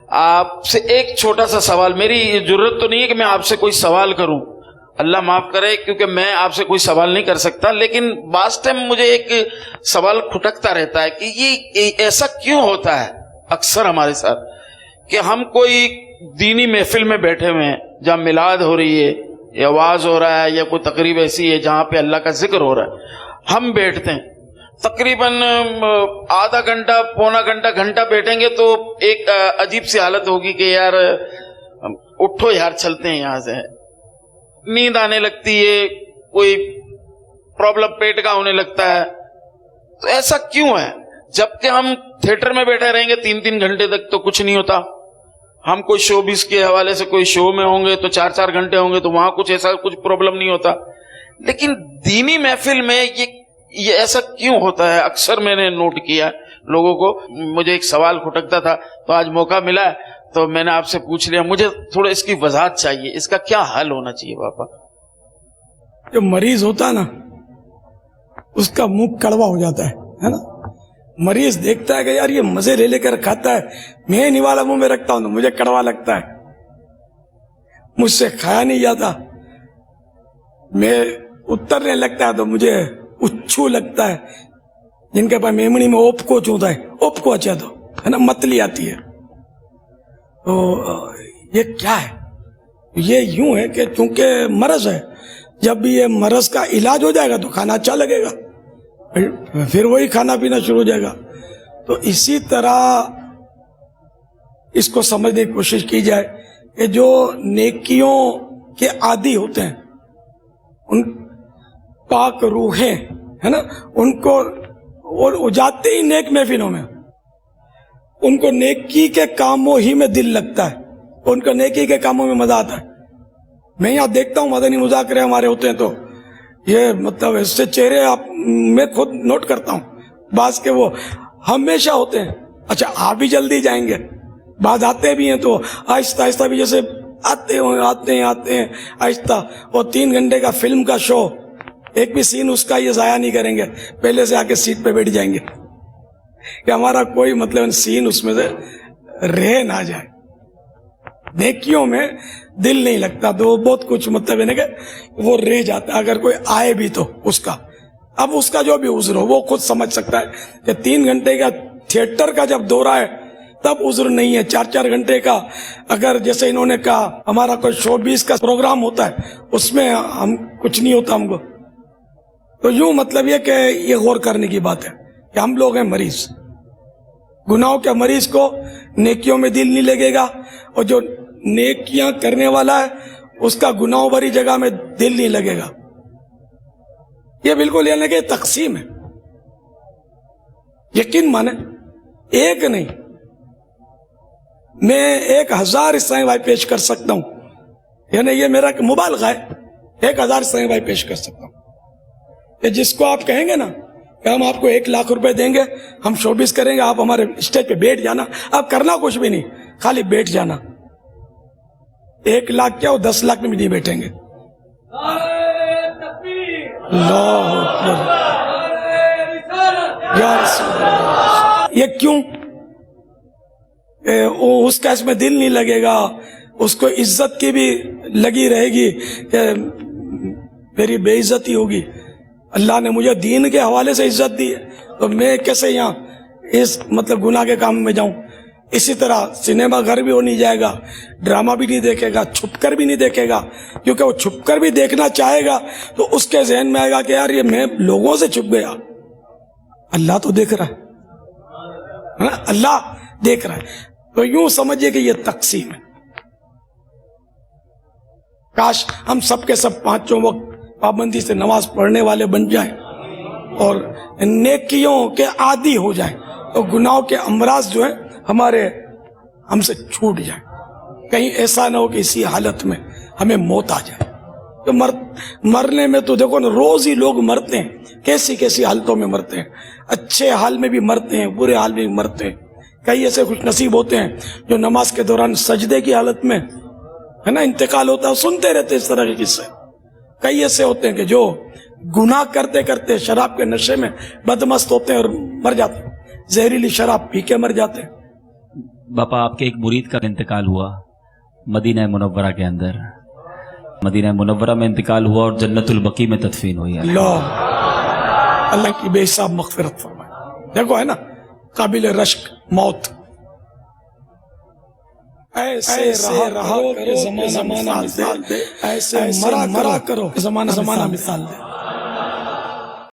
آپ سے ایک چھوٹا سا سوال، میری ضرورت تو نہیں ہے کہ میں آپ سے کوئی سوال کروں، اللہ معاف کرے، کیونکہ میں آپ سے کوئی سوال نہیں کر سکتا، لیکن بعض ٹائم مجھے ایک سوال کھٹکتا رہتا ہے کہ یہ ایسا کیوں ہوتا ہے اکثر ہمارے ساتھ کہ ہم کوئی دینی محفل میں بیٹھے ہوئے ہیں جہاں میلاد ہو رہی ہے یا واعظ ہو رہا ہے یا کوئی تقریب ایسی ہے جہاں پہ اللہ کا ذکر ہو رہا ہے، ہم بیٹھتے ہیں تقریباً آدھا گھنٹہ پونا گھنٹہ بیٹھیں گے تو ایک عجیب سی حالت ہوگی کہ یار اٹھو یار چلتے ہیں یہاں سے، نیند آنے لگتی ہے، کوئی پرابلم پیٹ کا ہونے لگتا ہے۔ تو ایسا کیوں ہے؟ جبکہ ہم تھیٹر میں بیٹھے رہیں گے 3 گھنٹے تک تو کچھ نہیں ہوتا، ہم کوئی شو بیس کے حوالے سے کوئی شو میں ہوں گے تو 4 گھنٹے ہوں گے تو وہاں کچھ ایسا کچھ پرابلم نہیں ہوتا، لیکن دینی محفل میں یہ ایسا کیوں ہوتا ہے؟ اکثر میں نے نوٹ کیا لوگوں کو، مجھے ایک سوال کھٹکتا تھا تو آج موقع ملا ہے تو میں نے آپ سے پوچھ لیا، مجھے تھوڑا اس کی وضاحت چاہیے، اس کا کیا حل ہونا چاہیے پاپا؟ جو مریض ہوتا ہے نا اس کا منہ کڑوا ہو جاتا ہے نا، مریض دیکھتا ہے کہ یار یہ مزے لے کر کھاتا ہے، میں نہیں والا منہ میں رکھتا ہوں تو مجھے کڑوا لگتا ہے، مجھ سے کھایا نہیں جاتا، میں اترنے لگتا ہے تو مجھے اچھو لگتا ہے، جن کے پاس میمنی میں اوپ کو چوتا ہے، اوپ کو اچھا تو ہے نا، متلی آتی ہے۔ تو یہ کیا ہے؟ یہ یوں ہے کہ چونکہ مرض ہے، جب بھی یہ مرض کا علاج ہو جائے گا تو کھانا اچھا لگے گا، پھر وہی کھانا پینا شروع ہو جائے گا۔ تو اسی طرح اس کو سمجھنے کی کوشش کی جائے کہ جو نیکیوں کے عادی ہوتے ہیں، ان پاک روحیں ہے نا، ان کو اور جاتے ہی نیک محفلوں میں ان کو نیکی کے کاموں ہی میں دل لگتا ہے، ان کو نیکی کے کاموں میں مزہ آتا ہے۔ میں یہاں دیکھتا ہوں مدنی مذاکرے ہمارے ہوتے ہیں تو یہ مطلب اس سے چہرے میں خود نوٹ کرتا ہوں، بعض کے وہ ہمیشہ ہوتے ہیں، اچھا آپ بھی جلدی جائیں گے، بعض آتے بھی ہیں تو آہستہ آہستہ بھی جیسے آتے ہیں آہستہ، اور 3 گھنٹے کا فلم کا شو، ایک بھی سین اس کا یہ ضائع نہیں کریں گے، پہلے سے آ کے سیٹ پہ بیٹھ جائیں گے کہ ہمارا کوئی مطلب سین اس میں سے رہ نہ جائے۔ نیکیوں میں دل نہیں لگتا تو بہت کچھ مطلب ہے نا کہ وہ رہ جاتا ہے، اگر کوئی آئے بھی تو اس کا، اب اس کا جو بھی عذر ہو وہ خود سمجھ سکتا ہے کہ 3 گھنٹے کا تھیٹر کا جب دورہ ہے تب عذر نہیں ہے، 4 گھنٹے کا اگر جیسے انہوں نے کہا ہمارا کوئی شو 20 کا پروگرام ہوتا ہے اس میں ہم کچھ نہیں ہوتا ہم کو، تو یوں مطلب یہ کہ یہ غور کرنے کی بات ہے کہ ہم لوگ ہیں مریض، گناہوں کے مریض کو نیکیوں میں دل نہیں لگے گا، اور جو نیکیاں کرنے والا ہے اس کا گناہوں بھری جگہ میں دل نہیں لگے گا۔ یہ بالکل یہ نہیں کہ تقسیم ہے، یقین مانے ایک نہیں، میں 1000 اسلامی بھائی پیش کر سکتا ہوں، یعنی یہ میرا مبالغہ ہے، 1000 اسلامی بھائی پیش کر سکتا ہوں کہ جس کو آپ کہیں گے نا کہ ہم آپ کو 1 لاکھ روپے دیں گے، ہم شوبیز کریں گے، آپ ہمارے اسٹیج پہ بیٹھ جانا، آپ کرنا کچھ بھی نہیں، خالی بیٹھ جانا، 1 لاکھ کیا وہ 10 لاکھ میں بھی نہیں بیٹھیں گے۔ اللہ اکبر یا رسول اللہ۔ یہ کیوں؟ اس کا اس میں دل نہیں لگے گا، اس کو عزت کی بھی لگی رہے گی کہ میری بے عزتی ہوگی، اللہ نے مجھے دین کے حوالے سے عزت دی ہے تو میں کیسے یہاں اس مطلب گناہ کے کام میں جاؤں۔ اسی طرح سنیما گھر بھی ہو نہیں جائے گا، ڈرامہ بھی نہیں دیکھے گا، چھپ کر بھی نہیں دیکھے گا، کیونکہ وہ چھپ کر بھی دیکھنا چاہے گا تو اس کے ذہن میں آئے گا کہ یار یہ میں لوگوں سے چھپ گیا، اللہ تو دیکھ رہا ہے، اللہ دیکھ رہا ہے۔ تو یوں سمجھئے کہ یہ تقسیم ہے۔ کاش ہم سب کے سب 5 وقت پابندی سے نماز پڑھنے والے بن جائیں اور نیکیوں کے عادی ہو جائیں، اور گناہوں کے امراض جو ہیں ہمارے ہم سے چھوٹ جائیں، کہیں ایسا نہ ہو کہ اسی حالت میں ہمیں موت آ جائے۔ تو مرنے میں تو دیکھو نا، روز ہی لوگ مرتے ہیں، کیسی کیسی حالتوں میں مرتے ہیں، اچھے حال میں بھی مرتے ہیں، برے حال میں بھی مرتے ہیں۔ کئی ایسے خوش نصیب ہوتے ہیں جو نماز کے دوران سجدے کی حالت میں ہے نا انتقال ہوتا ہے، سنتے رہتے اس طرح کے قصے۔ کئی ایسے ہوتے ہیں کہ جو گناہ کرتے کرتے شراب کے نشے میں بدمست ہوتے ہیں اور مر جاتے ہیں، زہریلی شراب پی کے مر جاتے ہیں۔ باپا آپ کے ایک مرید کا انتقال ہوا مدینہ منورہ کے اندر، مدینہ منورہ میں انتقال ہوا اور جنت البقیع میں تدفین ہوئی. اللہ کی بے حساب مغفرت فرمائے. دیکھو ہے نا قابل رشک موت، ایسے رہا کرو زمانہ مثال دے، ایسے مرا کرو زمانہ مثال دے.